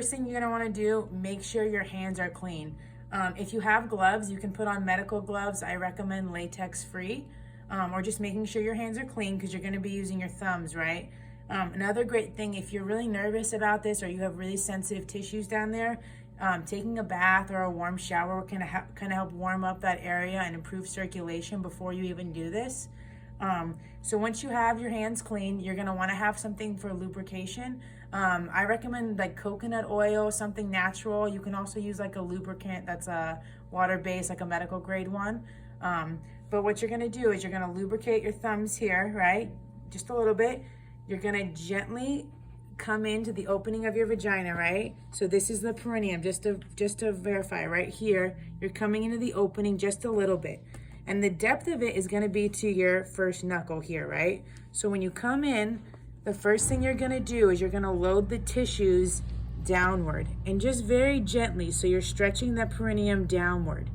first thing you're gonna wanna do, make sure your hands are clean. If you have gloves, you can put on medical gloves. I recommend latex free, or just making sure your hands are clean because you're gonna be using your thumbs, right? Another great thing, if you're really nervous about this or you have really sensitive tissues down there, taking a bath or a warm shower can kind of help warm up that area and improve circulation before you even do this. So once you have your hands clean, you're gonna wanna have something for lubrication. I recommend like coconut oil, something natural. You can also use like a lubricant that's water-based, like a medical grade one. But what you're gonna do is you're gonna lubricate your thumbs here, right? Just a little bit. You're gonna gently come into the opening of your vagina, right? So this is the perineum, just to verify, right here, you're coming into the opening just a little bit. And the depth of it is gonna be to your first knuckle here, right? So when you come in, the first thing you're gonna do is you're gonna load the tissues downward and just very gently, so you're stretching that perineum downward.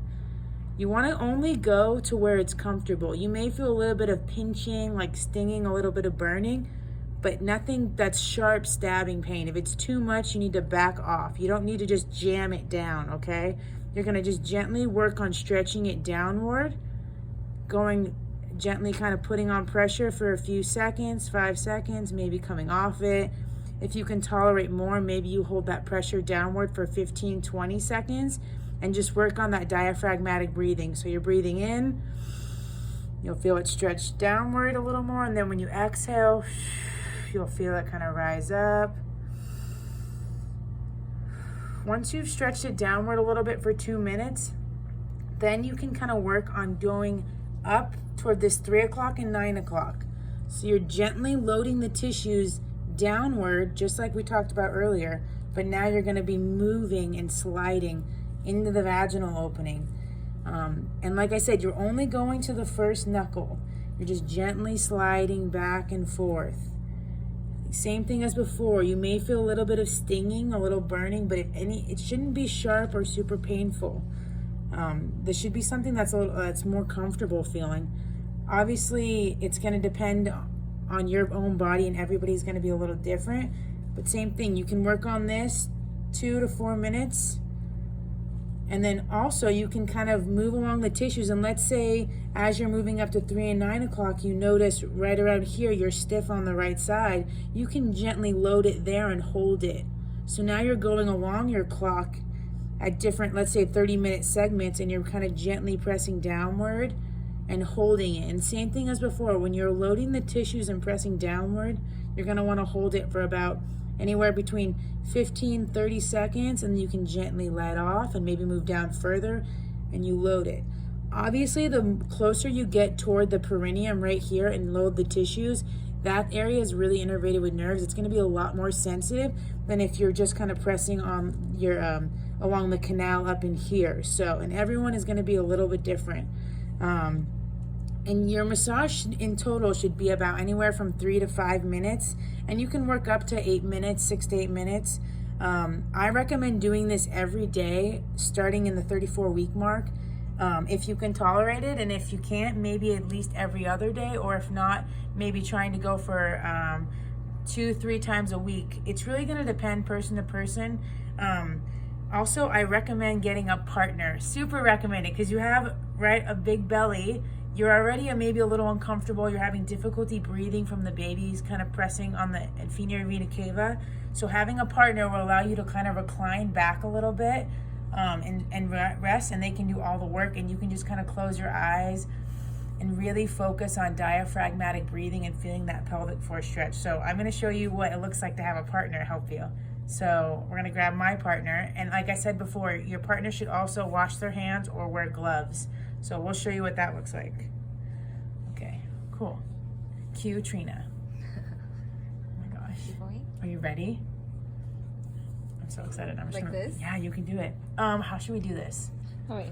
You wanna only go to where it's comfortable. You may feel a little bit of pinching, like stinging, a little bit of burning, but nothing that's sharp stabbing pain. If it's too much, you need to back off. You don't need to just jam it down, okay? You're gonna just gently work on stretching it downward, going gently kind of putting on pressure for a few seconds, 5 seconds, maybe coming off it. If you can tolerate more, maybe you hold that pressure downward for 15, 20 seconds and just work on that diaphragmatic breathing. So you're breathing in, you'll feel it stretch downward a little more, and then when you exhale, you'll feel it kind of rise up. Once you've stretched it downward a little bit for 2 minutes, then you can kind of work on going up toward this 3 o'clock and 9 o'clock. So you're gently loading the tissues downward, just like we talked about earlier, but now you're gonna be moving and sliding into the vaginal opening. And like I said, you're only going to the first knuckle. You're just gently sliding back and forth. Same thing as before. You may feel a little bit of stinging, a little burning, but it shouldn't be sharp or super painful. This should be something that's more comfortable feeling. Obviously, it's going to depend on your own body, and everybody's going to be a little different. But same thing, you can work on this 2 to 4 minutes. And then also you can kind of move along the tissues. And let's say as you're moving up to 3 and 9 o'clock, you notice right around here, you're stiff on the right side. You can gently load it there and hold it. So now you're going along your clock at different, let's say 30-minute segments, and you're kind of gently pressing downward and holding it. And same thing as before, when you're loading the tissues and pressing downward, you're gonna wanna hold it for about anywhere between 15, 30 seconds, and you can gently let off and maybe move down further and you load it. Obviously, the closer you get toward the perineum right here and load the tissues, that area is really innervated with nerves. It's gonna be a lot more sensitive than if you're just kind of pressing on your, along the canal up in here. So, and everyone is gonna be a little bit different. And your massage in total should be about anywhere from 3 to 5 minutes, and you can work up to 8 minutes, 6 to 8 minutes. I recommend doing this every day, starting in the 34-week mark, if you can tolerate it, and if you can't, maybe at least every other day, or if not, maybe trying to go for 2-3 times a week. It's really gonna depend person to person. Also, I recommend getting a partner. Super recommend it, because you have, right, a big belly. You're already maybe a little uncomfortable. You're having difficulty breathing from the babies kind of pressing on the inferior vena cava. So having a partner will allow you to kind of recline back a little bit and rest, and they can do all the work, and you can just kind of close your eyes and really focus on diaphragmatic breathing and feeling that pelvic floor stretch. So I'm gonna show you what it looks like to have a partner help you. So we're gonna grab my partner, and like I said before, your partner should also wash their hands or wear gloves. So we'll show you what that looks like. Okay, cool. Cue Trina. Oh my gosh. Are you ready? I'm so excited. I'm just like gonna, this? Yeah, you can do it. How should we do this?